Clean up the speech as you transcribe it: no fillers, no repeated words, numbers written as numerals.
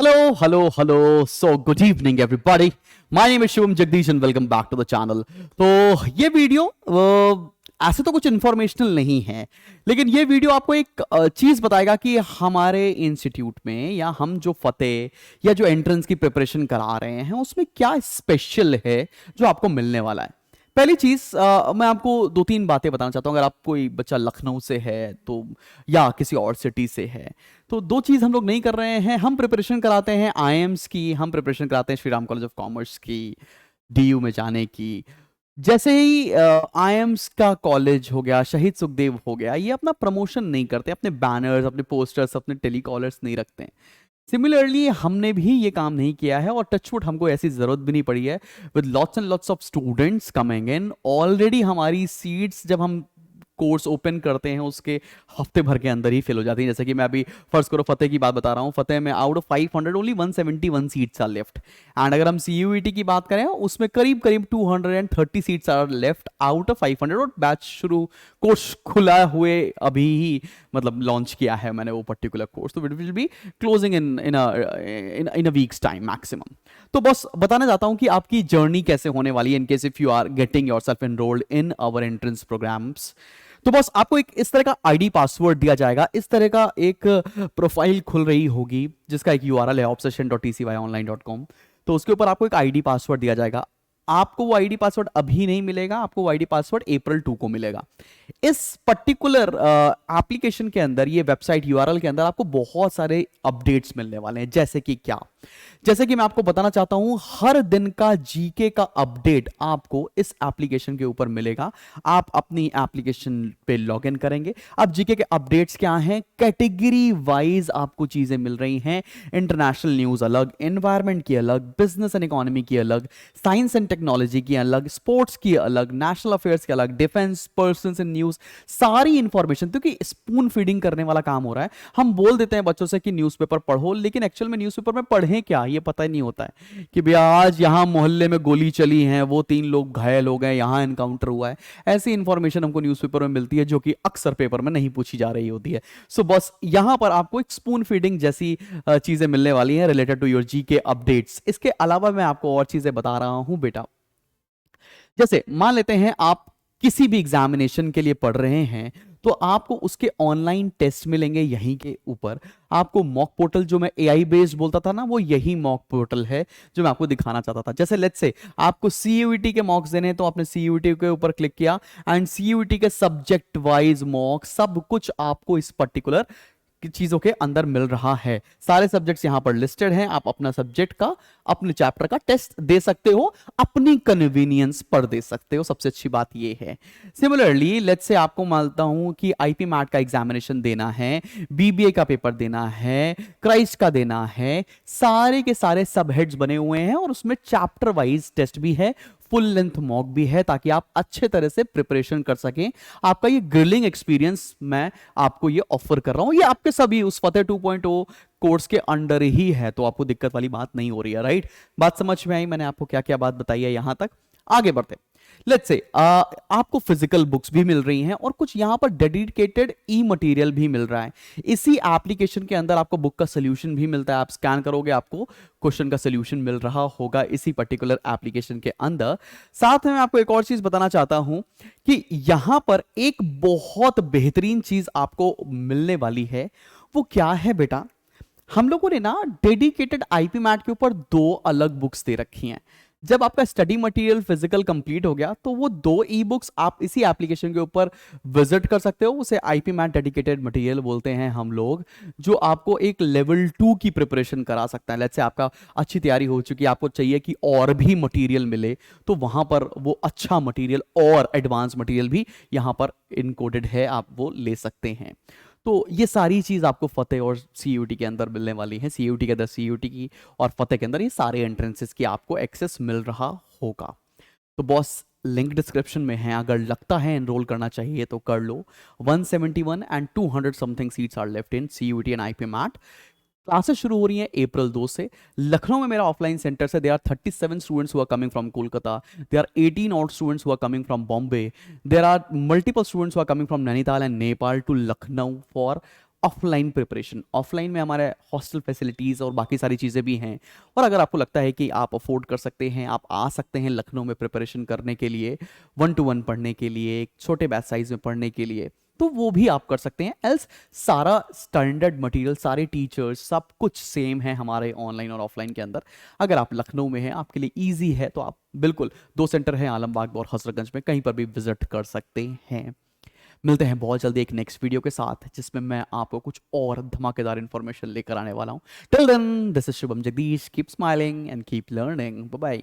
Hello, hello, hello. So, good evening, everybody. My name is Shivam Jagdish and welcome back to the channel. तो ये video ऐसे तो कुछ informational नहीं है, लेकिन ये वीडियो आपको एक चीज़ बताएगा कि हमारे इंस्टीट्यूट में या हम जो फतेह या जो एंट्रेंस की प्रिपरेशन करा रहे हैं उसमें क्या स्पेशल है जो आपको मिलने वाला है। पहली चीज मैं आपको दो तीन बातें बताना चाहता हूँ। अगर आप कोई बच्चा लखनऊ से है तो या किसी और सिटी से है तो दो चीज हम लोग नहीं कर रहे हैं। हम प्रिपरेशन कराते हैं आईएम्स की, हम प्रिपरेशन कराते हैं Shri Ram college of commerce की, डीयू में जाने की। जैसे ही आईएम्स का कॉलेज हो गया, शहीद सुखदेव हो गया, ये अपना प्रमोशन नहीं करते, अपने बैनर्स, अपने पोस्टर्स, अपने टेलीकॉलर्स नहीं रखते हैं। सिमिलरली हमने भी ये काम नहीं किया है और टचवुड हमको ऐसी जरूरत भी नहीं पड़ी है। With lots and lots of students coming in, already हमारी सीट्स जब हम कोर्स ओपन करते हैं उसके हफ्ते भर के अंदर ही फिल हो जाती है। जैसे कि मैं अभी फर्स्ट करो फतेह की बात बता रहा हूँ, फतेह में out of 500 only 171 seats are left. And अगर हम सीयूईटी की बात करें उसमें करीब करीब 230 seats are left out of 500। और बैच शुरू, कोर्स खुला हुए अभी ही मतलब लॉन्च किया है मैंने वो पर्टिकुलर कोर्स, तो it will be closing in a weeks time maximum. तो बस बताना चाहता हूं कि आपकी जर्नी कैसे होने वाली है in case if you are getting yourself enrolled in our entrance programmes. तो बस आपको एक इस तरह का आईडी पासवर्ड दिया जाएगा, इस तरह का एक प्रोफाइल खुल रही होगी जिसका एक यूआरएल है obsession.tcyonline.com। तो उसके ऊपर आपको एक आईडी पासवर्ड दिया जाएगा। आपको वो आईडी पासवर्ड अभी नहीं मिलेगा, आपको वो आईडी पासवर्ड अप्रैल 2 को मिलेगा। इस पर्टिकुलर एप्लीकेशन के अंदर, ये वेबसाइट यूआरएल के अंदर आपको बहुत सारे अपडेट्स मिलने वाले हैं। जैसे कि क्या, जैसे कि मैं आपको बताना चाहता हूं, हर दिन का जीके का अपडेट आपको इस एप्लीकेशन के ऊपर मिलेगा। आप अपनी एप्लीकेशन पे लॉगिन करेंगे, अब जीके के अपडेट्स क्या हैं, कैटेगरी वाइज आपको चीजें मिल रही हैं। इंटरनेशनल न्यूज अलग, एनवायरमेंट की अलग, बिजनेस एंड इकोनॉमी की अलग, साइंस एंड टेक्नोलॉजी की अलग, स्पोर्ट्स की अलग, नेशनल अफेयर्स की अलग, डिफेंस, पर्सन्स इन न्यूज, सारी इंफॉर्मेशन। क्योंकि स्पून फीडिंग करने वाला काम हो रहा है। हम बोल देते हैं बच्चों से कि न्यूज़पेपर पढ़ो, लेकिन एक्चुअल में न्यूज़पेपर में पढ़ें क्या ये पता ही नहीं होता है कि भैया आज यहां मोहल्ले में गोली चली है, वो 3 लोग घायल हो गए, यहां एनकाउंटर हुआ है। ऐसी इंफॉर्मेशन हमको न्यूज़पेपर में मिलती है जो कि अक्सर पेपर में नहीं पूछी जा रही होती है। सो बस यहां पर आपको एक स्पून फीडिंग जैसी चीजें मिलने वाली हैं रिलेटेड टू योर जी के अपडेट्स। इसके अलावा मैं आपको और चीजें बता रहा हूं बेटा। जैसे मान लेते हैं आप किसी भी एग्जामिनेशन के लिए पढ़ रहे हैं तो आपको उसके ऑनलाइन टेस्ट मिलेंगे यहीं के ऊपर। आपको मॉक पोर्टल, जो मैं एआई बेस्ड बोलता था ना, वो यही मॉक पोर्टल है जो मैं आपको दिखाना चाहता था। जैसे लेट्स से आपको सीयूईटी के मॉक्स देने हैं तो आपने सीयूईटी के ऊपर क्लिक किया एंड सीयूईटी के सब्जेक्ट वाइज मॉक सब कुछ आपको इस पर्टिकुलर की चीजों के अंदर मिल रहा है। सारे सब्जेक्ट्स यहां पर लिस्टेड हैं। आप अपना सब्जेक्ट का, अपने चैप्टर का टेस्ट दे सकते हो, अपनी कन्वीनियंस पर दे सकते हो। सबसे अच्छी बात ये है। सिमिलरली लेट्स से आपको मानता हूं कि आईपी मैट का एग्जामिनेशन देना है, बीबीए का पेपर देना है, क्राइस्ट का देना है, सारे के सारे सब हेड्स बने हुए हैं और उसमें चैप्टर वाइज टेस्ट भी है, फुल लेंथ मॉक भी है, ताकि आप अच्छे तरह से प्रिपरेशन कर सकें। आपका ये ग्रिलिंग एक्सपीरियंस मैं आपको ये ऑफर कर रहा हूं, ये आपके सभी उस फतेह 2.0 कोर्स के अंडर ही है, तो आपको दिक्कत वाली बात नहीं हो रही है। राइट, बात समझ में आई? मैंने आपको क्या क्या बात बताई है यहां तक। आगे बढ़ते, लेट्स से आपको फिजिकल बुक्स भी मिल रही हैं और कुछ यहां पर डेडिकेटेड ई मटेरियल भी मिल रहा है। इसी एप्लीकेशन के अंदर आपको बुक का सोल्यूशन भी मिलता है। आप स्कैन करोगे आपको क्वेश्चन का सोल्यूशन मिल रहा होगा इसी पर्टिकुलर एप्लीकेशन के अंदर। साथ में मैं आपको एक और चीज बताना चाहता हूं कि यहां पर एक बहुत बेहतरीन चीज आपको मिलने वाली है। वो क्या है बेटा, हम लोगों ने ना डेडिकेटेड आईपी मैट के ऊपर 2 अलग बुक्स दे रखी हैं। जब आपका स्टडी मटेरियल फिजिकल कंप्लीट हो गया तो वो 2 ई बुक्स आप इसी एप्लीकेशन के ऊपर विजिट कर सकते हो। उसे आईपी मैट डेडिकेटेड मटेरियल बोलते हैं हम लोग, जो आपको एक लेवल 2 की प्रिपरेशन करा सकता है। लेट्स से आपका अच्छी तैयारी हो चुकी है, आपको चाहिए कि और भी मटेरियल मिले, तो वहां पर वो अच्छा मटेरियल और एडवांस मटेरियल भी यहां पर इनकोडेड है, आप वो ले सकते हैं। तो ये सारी चीज आपको फतेह और सीयूटी के अंदर मिलने वाली है। सीयूटी के अंदर सीयूटी की और फतेह के अंदर ये सारे एंट्रेंसेस की आपको एक्सेस मिल रहा होगा। तो बॉस लिंक डिस्क्रिप्शन में है, अगर लगता है एनरोल करना चाहिए तो कर लो। 171 and 200 something seats are left in CUET and IPMAT. Classes शुरू हो रही हैं अप्रैल 2 से। लखनऊ में मेरा ऑफलाइन सेंटर से, they are 37 students who are coming from Kolkata, they are 18 और students who are coming from Bombay, there are multiple students who are coming from Nainital and Nepal to Lucknow for offline preparation. Offline में हमारे हॉस्टल फैसिलिटीज़ और बाकी सारी चीज़ें भी हैं, और अगर आपको लगता है कि आप अफोर्ड कर सकते हैं, आप आ सकते हैं लखनऊ में प्रिपरेशन करने के लिए, 1-to-1 पढ़ने के लिए, एक छोटे बैच साइज में पढ़ने के लिए, तो वो भी आप कर सकते हैं। एल्स सारा स्टैंडर्ड मटेरियल, सारे टीचर्स, सब कुछ सेम है हमारे ऑनलाइन और ऑफलाइन के अंदर। अगर आप लखनऊ में हैं, आपके लिए ईजी है, तो आप बिल्कुल 2 सेंटर है आलमबाग और हजरतगंज में, कहीं पर भी विजिट कर सकते हैं। मिलते हैं बहुत जल्दी एक नेक्स्ट वीडियो के साथ, जिसमें मैं आपको कुछ और धमाकेदार इंफॉर्मेशन लेकर आने वाला हूं। Till then, this is Shubham Jagdish. Keep smiling and keep learning. Bye bye.